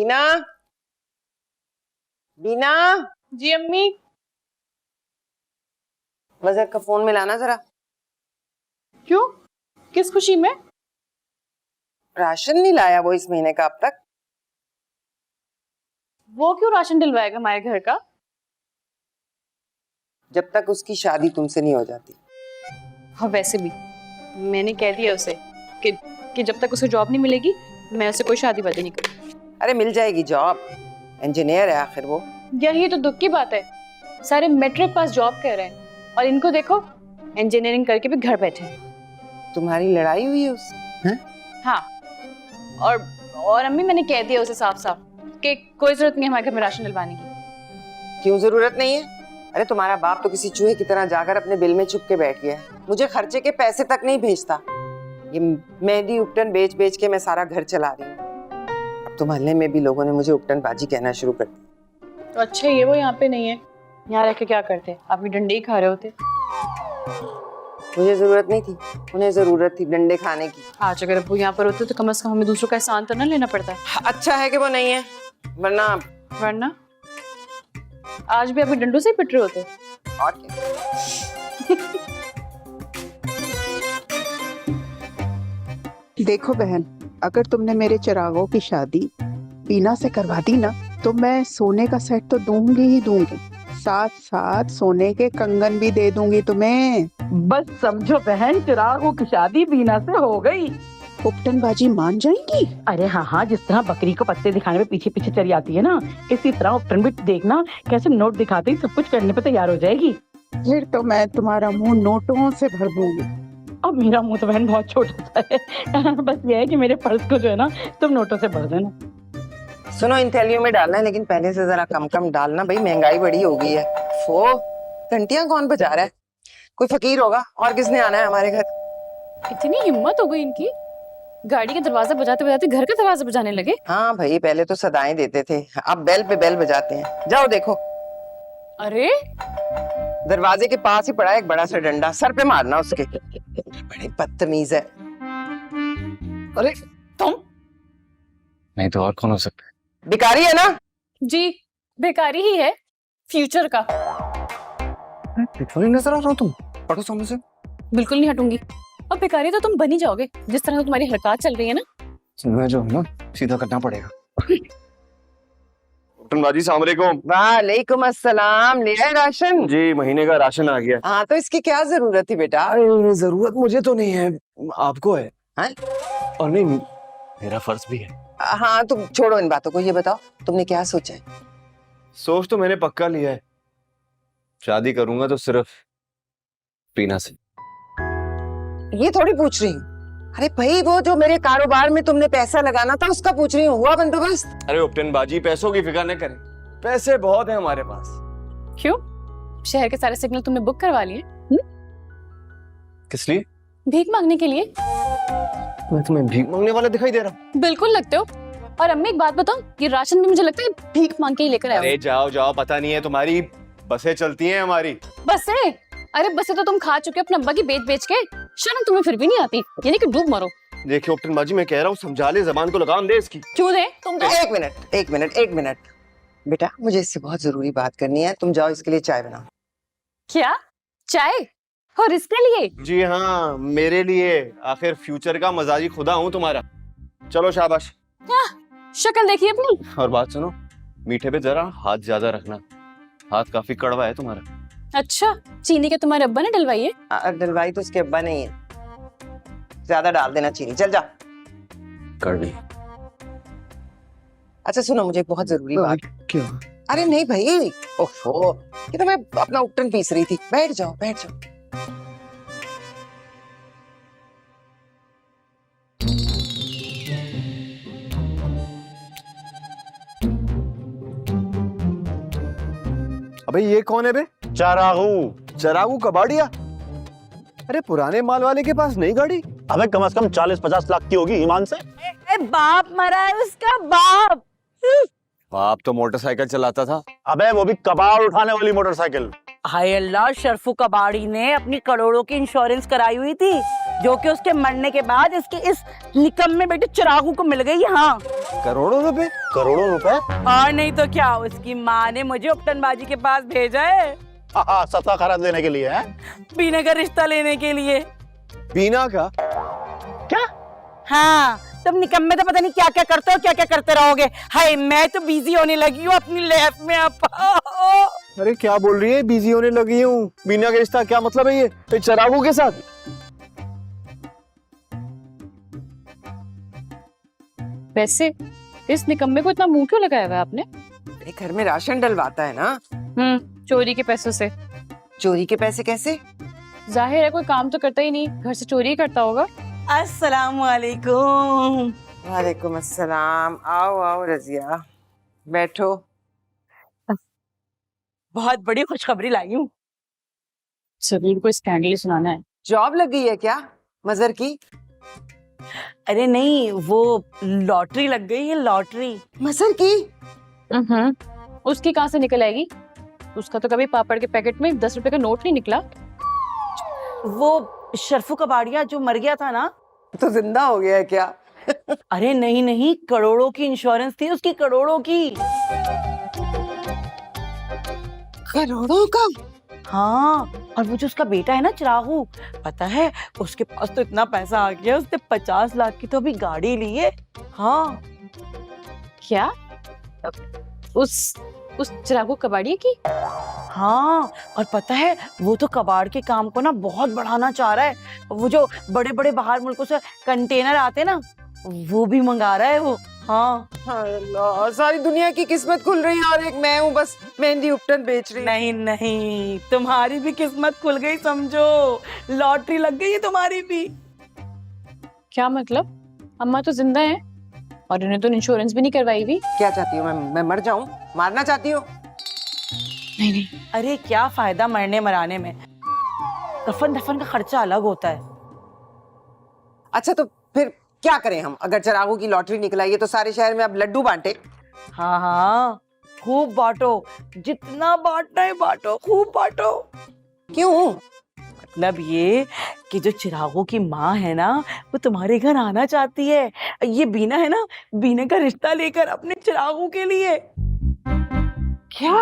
बीना, बीना। जी अम्मी। मजहर का फोन मिलाना जरा। क्यों? किस खुशी में? राशन नहीं लाया वो इस महीने का अब तक। वो क्यों राशन दिलवाएगा हमारे घर का? जब तक उसकी शादी तुमसे नहीं हो जाती। हाँ वैसे भी मैंने कह दिया उसे कि जब तक उसे जॉब नहीं मिलेगी मैं उसे कोई शादी वादी नहीं करूँगी। अरे मिल जाएगी जॉब, इंजीनियर है आखिर वो। यही तो दुख की बात है, सारे मैट्रिक पास जॉब कर रहे हैं और इनको देखो इंजीनियरिंग करके भी घर बैठे हैं। तुम्हारी लड़ाई हुई है उससे? हाँ और अम्मी मैंने कह दिया उसे साफ साफ कि कोई जरूरत नहीं है हमारे घर में राशन डलवाने की। क्यों जरूरत नहीं है? अरे तुम्हारा बाप तो किसी चूहे की तरह जाकर अपने बिल में छुप के बैठ गया है, मुझे खर्चे के पैसे तक नहीं भेजता। ये मेहंदी उपटन बेच बेच के मैं सारा घर चला रही हूँ। अब तो मोहल्ले में भी लोगों ने मुझे उपटन बाजी कहना शुरू कर दिया। तो अच्छा ये वो यहाँ पे नहीं है, यहाँ रह के क्या करते? आप भी डंडे ही खा रहे होते। मुझे जरूरत नहीं थी, उन्हें जरूरत थी डंडे खाने की। आज अगर अब्बू यहाँ पर होते तो कम से कम हमें दूसरों का एहसान तो ना लेना पड़ता है। अच्छा है कि वो नहीं है, वरना आज भी अभी डंडों से ही पिट रहे होते। और क्या? देखो बहन, अगर तुमने मेरे चिरागों की शादी बीना से करवा दी ना तो मैं सोने का सेट तो दूंगी ही दूंगी, साथ साथ सोने के कंगन भी दे दूंगी तुम्हें। बस समझो बहन, चिरागों की शादी बीना से हो गई। उपटन बाजी मान जाएंगी? अरे हाँ हाँ, जिस तरह बकरी को पत्ते दिखाने में पीछे पीछे चली आती है ना, इसी तरह उपटन भी देखना कैसे नोट दिखाते ही सब कुछ करने पे तैयार हो जाएगी। फिर तो मैं तुम्हारा मुंह नोटों से भर दूंगी। अब मेरा मुंह तो बहन बहुत छोटा सा है बस ये है कि मेरे पर्स को जो है ना तुम नोटों से भर देना। सुनो, इन थैलियों में डालना है लेकिन पहले से जरा कम कम डालना भाई, महंगाई बड़ी हो गई है। फो, घंटियां कौन बजा रहा है? कोई फकीर होगा, और किसने आना है हमारे घर? इतनी हिम्मत हो गई इनकी, गाड़ी का दरवाजा बजाते बजाते घर का दरवाजा बजाने लगे। हाँ भाई, पहले तो सदाएं देते थे, अब बेल पे बेल बजाते हैं। जाओ देखो, अरे दरवाजे के पास ही पड़ा है एक बड़ा सा डंडा, सर पे मारना उसके। बड़े बदतमीज है। अरे तुम नहीं तो और कौन हो सकता है? भिखारी है ना? जी बेकारी ही है, फ्यूचर का। भिखारी नजर आ रहा हो तुम, पढ़ो सामने से। बिल्कुल नहीं हटूंगी, और बेकारी तो तुम बन ही जाओगे जिस तरह तुम्हारी हरकत चल रही है ना। तुम्हें जो है ना सीधा करना पड़ेगा। बाजी सलाम अलैकुम। वालेकुम अस्सलाम। ले आए राशन? जी, महीने का राशन आ गया। हाँ तो इसकी क्या जरूरत थी बेटा? अरे जरूरत मुझे तो नहीं है, आपको है। हाँ? और नहीं, मेरा फर्ज भी है। हाँ तुम छोड़ो इन बातों को, ये बताओ तुमने क्या सोचा है? सोच तो मैंने पक्का लिया है, शादी करूंगा तो सिर्फ बीना से। ये थोड़ी पूछ रही हूँ। अरे भाई, वो जो मेरे कारोबार में तुमने पैसा लगाना था उसका पूछ रही हूँ, हुआ बंदोबस्त? अरे उपटन बाजी, पैसों की फिक्र न करें, पैसे बहुत है हमारे पास। क्यों? शहर के सारे सिग्नल तुमने बुक करवा लिए? किस लिए? भीख मांगने के लिए। मैं तुम्हें भीख मांगने वाला दिखाई दे रहा हूँ? बिल्कुल लगते हो। और अम्मी एक बात बताओ, ये राशन भी मुझे लगता है भीख मांग के ही लेकर आए हो। अरे जाओ जाओ, पता नहीं है तुम्हारी बसें चलती हैं हमारी। बसें? अरे बसें तो तुम खा चुके हो अपने अब्बा की बेच बेच के, शर्म तुम्हें फिर भी नहीं आती? यानी कि डूब मरो। देखिए उपटन बाजी, मैं कह रहा हूँ समझा ले, जबान को लगाम दे इसकी। क्यों दे? तुम तो एक मिनट बेटा, मुझे इससे बहुत जरूरी बात करनी है। तुम जाओ इसके लिए चाय बनाओ। क्या? चाय? और इसके लिए? जी हाँ, मेरे लिए। आखिर फ्यूचर का मजाजी खुदा हूँ तुम्हारा। चलो शाबाश। शक्ल देखिए अपनी। और बात सुनो, मीठे पे जरा हाथ ज्यादा रखना, हाथ काफी कड़वा है तुम्हारा। अच्छा, चीनी के तुम्हारे अब्बा ने डलवाई है? डलवाई तो उसके अब्बा नहीं है, ज्यादा डाल देना चीनी। चल जा। कड़वी। अच्छा सुनो, मुझे एक बहुत जरूरी बात। क्या? अरे नहीं भाई, ओफो, ये तो मैं अपना उपटन पीस रही थी। बैठ जाओ बैठ जाओ। अबे ये कौन है बे? चरागू। चरागू कबाड़िया? अरे पुराने माल वाले के पास नई गाड़ी? अबे कम से कम 40-50 लाख की होगी ईमान से। बाप मरा है उसका बाप। बाप तो मोटरसाइकिल चलाता था। अबे वो भी कबाड़ उठाने वाली मोटरसाइकिल। हाय अल्लाह, शरफू कबाड़ी ने अपनी करोड़ों की इंश्योरेंस कराई हुई थी, जो कि उसके मरने के बाद इसके इस निकम्मे बेटे चिरागू को मिल गई। हाँ, करोड़ों रुपए? करोड़ों रुपए? और नहीं तो क्या, उसकी माँ ने मुझे उपटनबाजी के पास भेजा है। हाँ, सत्ता खराब देने के लिए है। बीना का रिश्ता लेने के लिए। बीना का? क्या? हाँ, तुम निकम्मे तो पता नहीं क्या क्या करते हो, क्या क्या करते रहोगे। हाय, मैं तो बिजी होने लगी हूँ अपनी लाइफ में अब। अरे क्या बोल रही है, बिजी होने लगी हूँ? बीना का रिश्ता क्या मतलब है ये चिरागू के साथ? वैसे इस निकम्मे को इतना मुंह क्यों लगाया हुआ है आपने? मेरे घर में राशन डलवाता है ना। चोरी के पैसों से। चोरी के पैसे कैसे? जाहिर है कोई काम तो करता ही नहीं, घर से चोरी ही करता होगा। अस्सलाम वालेकुम। वालेकुम अस्सलाम। आओ आओ रजिया, बैठो। बहुत बड़ी खुशखबरी लाई हूँ। सबीर को स्कैंडल सुनाना है। जॉब लग गई है क्या मजर की? अरे नहीं, वो लॉटरी लग गई है, लॉटरी। मजर की? उसकी कहाँ से निकल आएगी? उसका तो कभी पापड़ के पैकेट में 10 रुपए का नोट नहीं निकला। वो शरफू कबाड़िया जो मर गया था ना। तो जिंदा हो गया है क्या? अरे नहीं नहीं, करोड़ों की इंश्योरेंस थी उसकी, करोड़ों की। करोड़ों का? हाँ, और वो जो उसका बेटा है ना चिरागू, पता है उसके पास तो इतना पैसा आ गया, उसने 50 लाख की तो अभी गाड़ी ली है। हाँ। क्या? उस चिरागू कबाड़िया की? हाँ, और पता है वो तो कबाड़ के काम को ना बहुत बढ़ाना चाह रहा है। वो जो बड़े बड़े बाहर मुल्कों से कंटेनर आते ना, वो भी मंगा रहा है वो। हाँ। हाय अल्लाह, सारी दुनिया की किस्मत खुल रही है और एक मैं हूँ बस मेहंदी उपटन बेच रही। नहीं नहीं, तुम्हारी भी किस्मत खुल गई समझो, लॉटरी लग गई है तुम्हारी भी। क्या मतलब? अम्मा तो जिंदा है और इन्हें तो इंश्योरेंस भी नहीं करवाई हुई। क्या चाहती हो? मैं मर जाऊं? मारना चाहती हो? नहीं नहीं, अरे क्या फायदा मरने मराने में, कफन दफन का खर्चा अलग होता है। अच्छा तो फिर क्या करें हम? अगर चिरागू की लॉटरी निकल आई है तो सारे शहर में अब लड्डू बांटे। हाँ हाँ, खूब बांटो, जितना बांटना है बांटो, खूब बांटो। क्यों? मतलब ये कि जो चिरागू की माँ है ना, वो तुम्हारे घर आना चाहती है। ये बीना है ना, बीना का रिश्ता लेकर अपने चिरागू के लिए। क्या?